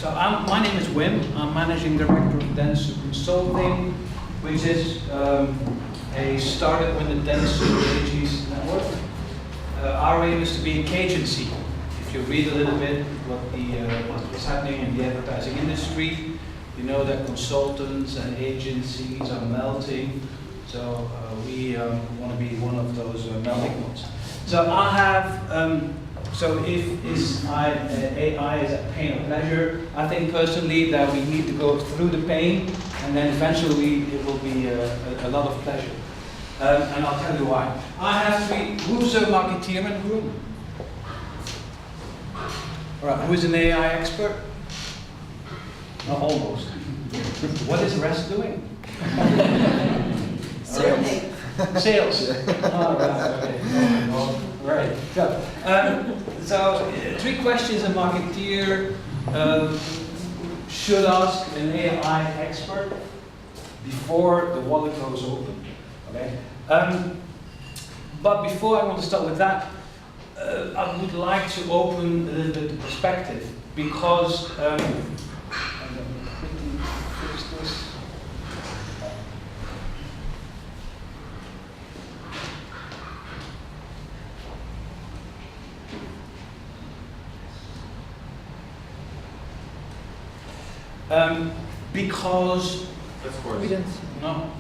My name is Wim. I'm Managing Director of Dentsu Consulting, which is a startup within the Dentsu AG's network. Our aim is to be a agency. If you read a little bit what's happening in the advertising industry, you know that consultants and agencies are melting. So we want to be one of those melting pots. So I have. So if AI is a pain or pleasure, I think personally that we need to go through the pain, and then eventually it will be a lot of pleasure. And I'll tell you why. I have three. Who's a marketeer in the room? All right. Who is an AI expert? Not almost. What is the rest doing? Sales. All right. Okay. Right. So, three questions a marketeer should ask an AI expert before the wallet goes open. Okay. But before I want to start with that, I would like to open a little bit the perspective, because I'm going to quickly fix this. Because of course. we didn't. No.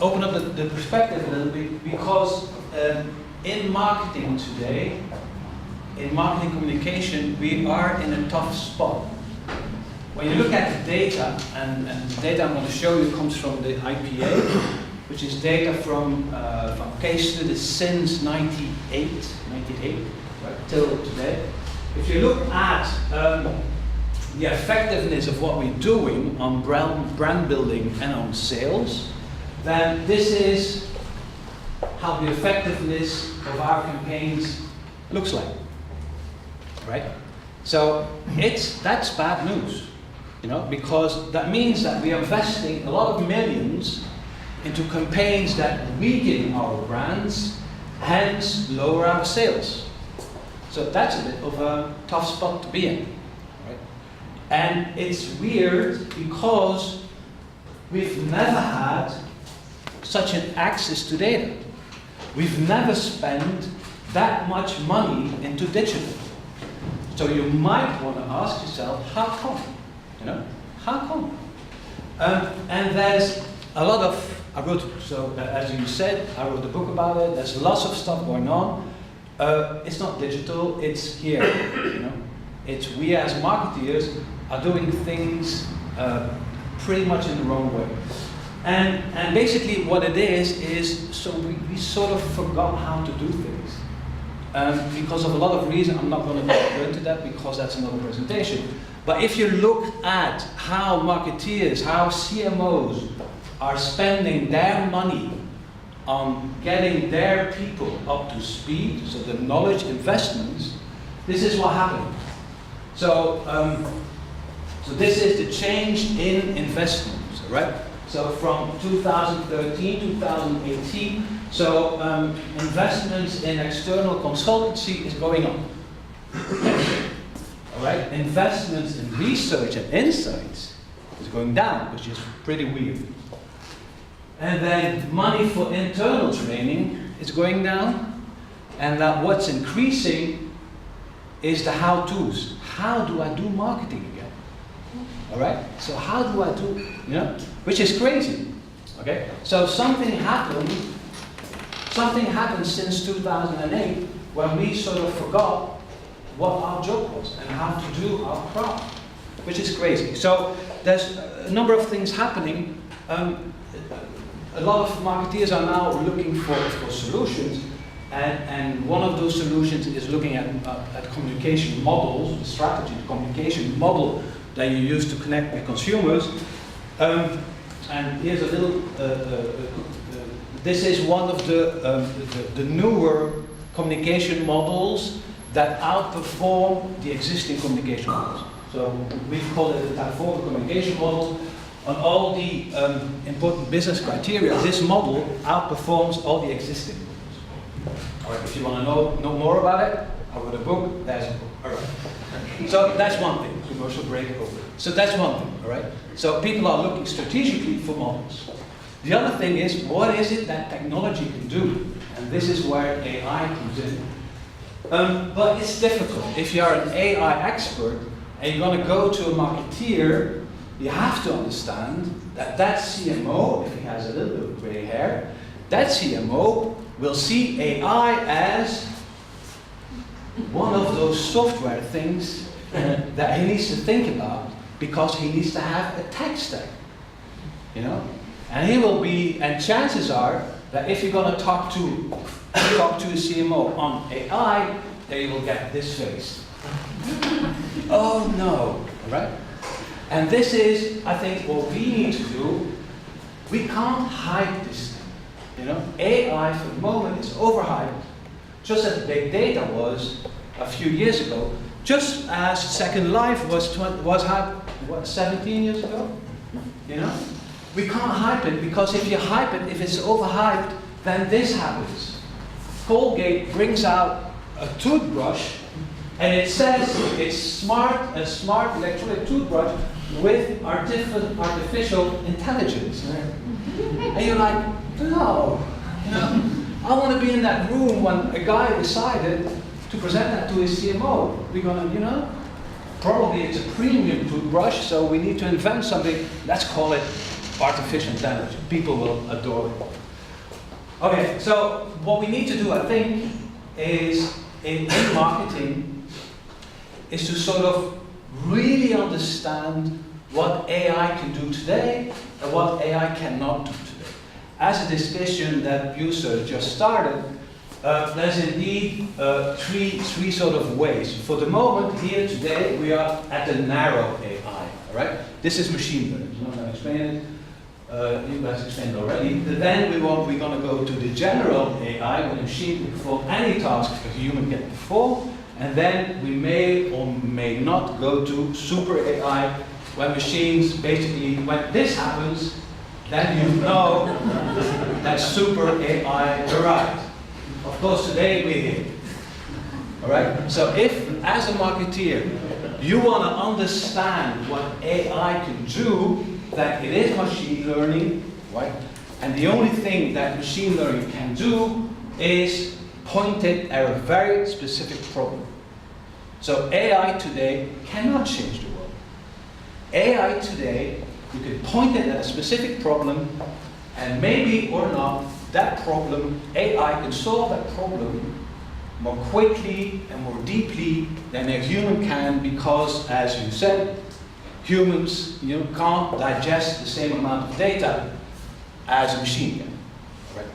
Open up the perspective a little bit, because in marketing today, in marketing communication, we are in a tough spot. When you look at the data, and the data I'm going to show you comes from the IPA, which is data from case studies since 98, right, till today. If you look at the effectiveness of what we're doing on brand building and on sales, then this is how the effectiveness of our campaigns looks like, right? So that's bad news, you know, because that means that we are investing a lot of millions into campaigns that weaken our brands, hence lower our sales. So that's a bit of a tough spot to be in, right? And it's weird because we've never had such an access to data. We've never spent that much money into digital. So you might want to ask yourself, how come? You know, how come? And there's a lot of, as you said, I wrote a book about it. There's lots of stuff going on. It's not digital, it's here, you know. It's we as marketeers are doing things pretty much in the wrong way. And basically what it is so we sort of forgot how to do things. Because of a lot of reasons. I'm not going to go into that because that's another presentation. But if you look at how marketeers, how CMOs are spending their money on getting their people up to speed, so the knowledge investments, this is what happened. So, so this is the change in investments, right? So from 2013, 2018, so investments in external consultancy is going up. All right, investments in research and insights is going down, which is pretty weird. And then money for internal training is going down, and that what's increasing is the how-tos. How do I do marketing again? All right. So how do I do? You know, which is crazy. Okay. So something happened since 2008 when we sort of forgot what our job was and how to do our craft, which is crazy. So there's a number of things happening. A lot of marketeers are now looking for solutions, and one of those solutions is looking at communication models, the strategy, the communication model that you use to connect with consumers. And here's a little, this is one of the newer communication models that outperform the existing communication models. So we've called it the Type-4 communication model. On all the important business criteria, this model outperforms all the existing models. All right, if you want to know more about it, I wrote a book, there's a book. All right. So that's one thing, commercial break over. So that's one thing, all right? So people are looking strategically for models. The other thing is, what is it that technology can do? And this is where AI comes in. But it's difficult. If you're an AI expert and you're going to go to a marketeer, you have to understand that that CMO, if he has a little bit of gray hair, that CMO will see AI as one of those software things that he needs to think about because he needs to have a tech stack, you know? And he will be, and chances are that if you're going to talk to a CMO on AI, then you will get this face. Oh no, right? And this is, I think, what we need to do. We can't hide this thing. You know, AI for the moment is overhyped, just as big data was a few years ago, just as Second Life was hyped, what, 17 years ago? You know? We can't hype it because if you hype it, if it's overhyped, then this happens. Colgate brings out a toothbrush and it says it's a smart electronic toothbrush with artificial intelligence. And you're like, no, you know, I want to be in that room when a guy decided to present that to his CMO. We're gonna, you know, probably it's a premium toothbrush, so we need to invent something. Let's call it artificial intelligence. People will adore it. Okay, so what we need to do, I think, is in marketing, is to sort of really understand what AI can do today and what AI cannot do today. As a discussion that Buser just started, there's indeed three sort of ways. For the moment, here today, we are at the narrow AI, all right? This is machine learning. I'm not going to explain it. You guys explained already. Then we're going to go to the general AI, when a machine can perform any task a human can perform. And then we may or may not go to super AI, when machines basically, when this happens, then you know that super AI arrived. Of course, today we're here. All right? So if, as a marketeer, you want to understand what AI can do, that it is machine learning, right? And the only thing that machine learning can do is point it at a very specific problem. So AI today cannot change the world. AI today, you can point it at a specific problem, and maybe or not, that problem, AI can solve that problem more quickly and more deeply than a human can, because, as you said, humans, you know, can't digest the same amount of data as a machine can. Right?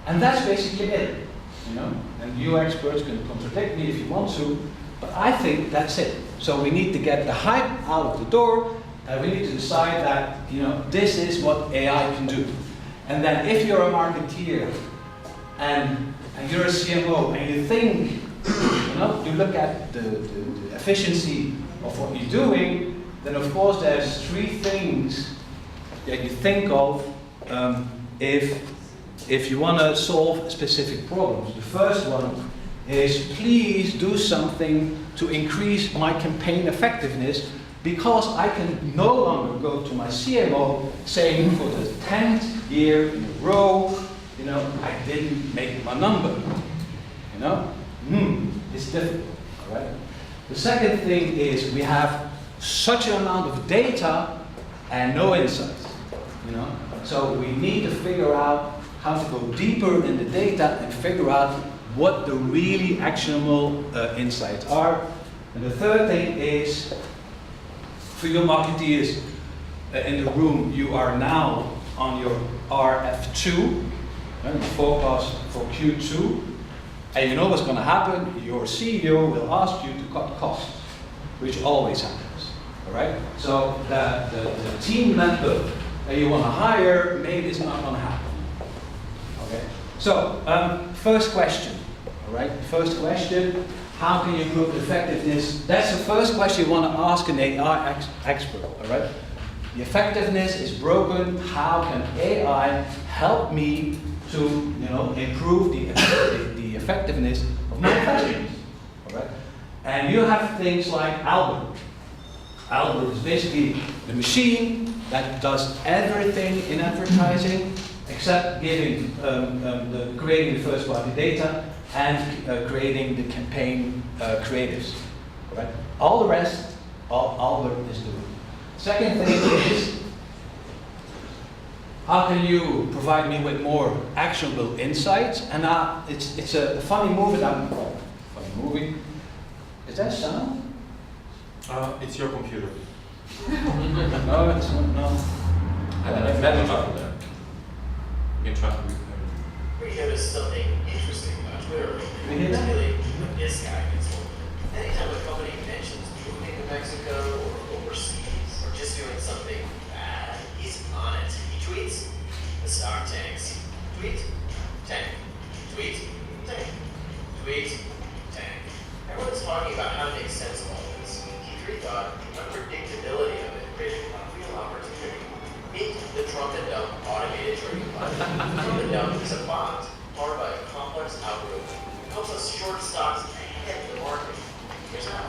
And that's basically it. You know? And you experts can contradict me if you want to, but I think that's it. So we need to get the hype out of the door, and we need to decide that, you know, this is what AI can do. And then if you're a marketeer and you're a CMO and you think, you know, you look at the efficiency of what you're doing, then of course there's three things that you think of if you want to solve specific problems. The first one is, please do something to increase my campaign effectiveness, because I can no longer go to my CMO saying, for the 10th year in a row, you know, I didn't make my number. You know? It's difficult, all right? The second thing is, we have such an amount of data and no insights, you know? So we need to figure out how to go deeper in the data and figure out what the really actionable insights are. And the third thing is, for your marketeers in the room, you are now on your RF2, and forecast for Q2, and you know what's going to happen. Your CEO will ask you to cut costs, which always happens. All right. So the team member that you want to hire, maybe it's not going to happen. Okay. So first question. All right. First question. How can you improve effectiveness? That's the first question you want to ask an AI expert, all right? The effectiveness is broken. How can AI help me to improve the effectiveness of my questions. All right? And you have things like Albert. Albert is basically the machine that does everything in advertising except giving, creating the first-party data and creating the campaign creatives. Right? All the rest, Albert is doing. Second thing is, how can you provide me with more actionable insights? And it's a funny movie. Funny movie. Is that sound? It's your computer. No, it's not. No. And then I've met up there. You can try to repair it. We noticed something interesting about Twitter. We hear that? Particularly when this guy gets older. Anytime a company mentions moving to Mexico or overseas or just doing something bad, he's on it. He tweets, the stock tanks. Tweet, tank. Tweet, tank. Tweet, tank. Everyone's talking about how to make sense of all this. Key3 thought the unpredictability of it created a real opportunity. Meet the Trump and Dump automated trading bot. Trump and Dump is a bot powered by a complex algorithm. It helps us short stocks ahead of the market. Here's how.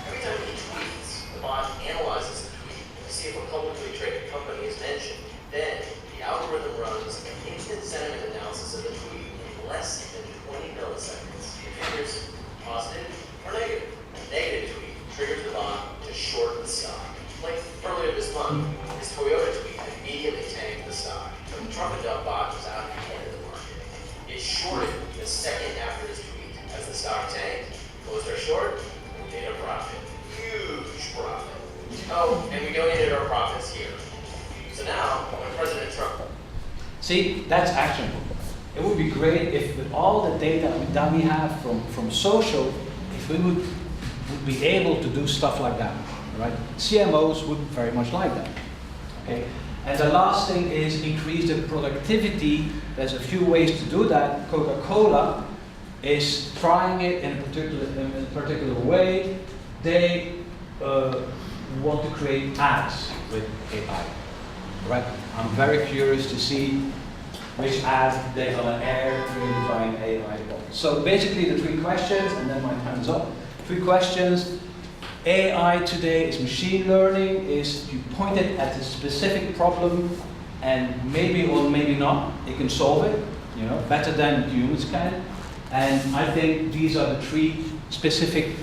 Every time he tweets, the bot analyzes the tweet to see if a publicly traded company is mentioned. Then, the algorithm runs an instant sentiment analysis of the tweet in less than 20 milliseconds. It figures positive or negative. A negative tweet triggers the bot to short the stock. Like earlier this month, his Toyota tweet immediately tanked the stock. But the Trump and Dump bot was out ahead of the market. It shorted the second after his tweet. As the stock tanked, closed our short, and made a profit. Huge profit. Oh, and we donated our profits here. So now, when President Trump... See, that's actionable. It would be great if with all the data that we have from social, if we would be able to do stuff like that, right? CMOs would very much like that, okay? And the last thing is increase the productivity. There's a few ways to do that. Coca-Cola is trying it in a particular way. They want to create ads with AI, right? I'm very curious to see which ads they're going to air created by an AI bot. So basically the 3 questions, and then my time's up. 3 questions. AI today is machine learning, is you point it at a specific problem and maybe or maybe not, it can solve it, better than humans can. And I think these are the 3 specific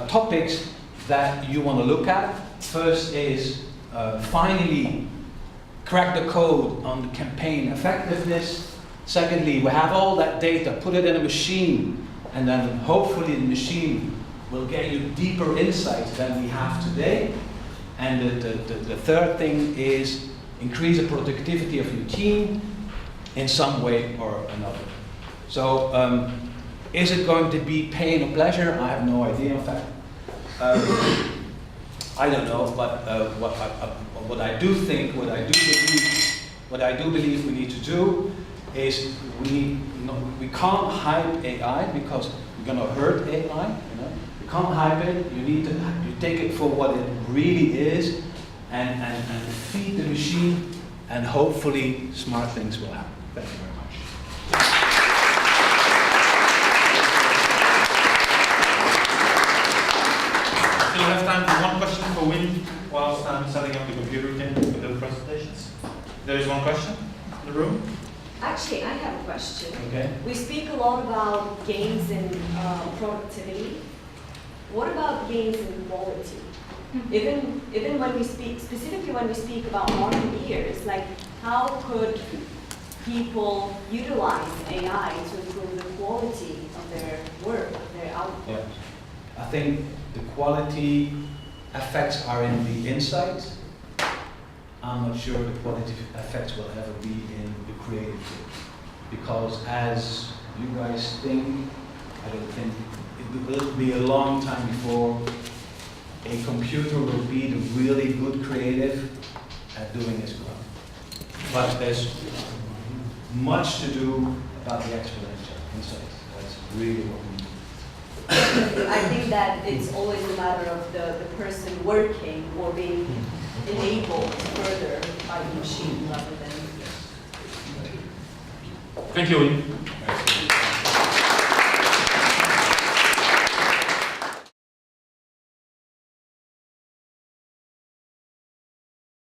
topics that you want to look at. First is finally crack the code on the campaign effectiveness. Secondly, we have all that data, put it in a machine, and then hopefully the machine will get you deeper insights than we have today. And the third thing is increase the productivity of your team in some way or another. So is it going to be pain or pleasure? I have no idea, in fact. I don't know, but what I do believe we need to do is we can't hype AI because we're going to hurt AI. You can't hype it. You take it for what it really is, and feed the machine, and hopefully smart things will happen. Thank you very much. Still have time for one question for Win whilst I'm setting up the computer again for the presentations. There is one question in the room. Actually, I have a question. Okay. We speak a lot about gains in productivity. What about gains in quality? Even when we speak, specifically when we speak about marketeers, like how could people utilize AI to improve the quality of their work, of their output? Yeah. I think the quality effects are in the insights. I'm not sure the quality effects will ever be in the creative field. Because as you guys think, I don't think it will be a long time before a computer will be the really good creative at doing his job. But there's much to do about the exponential insights. That's really what we need. I think that it's always a matter of the person working or being enabled further by the machine rather than. Thank you, Win.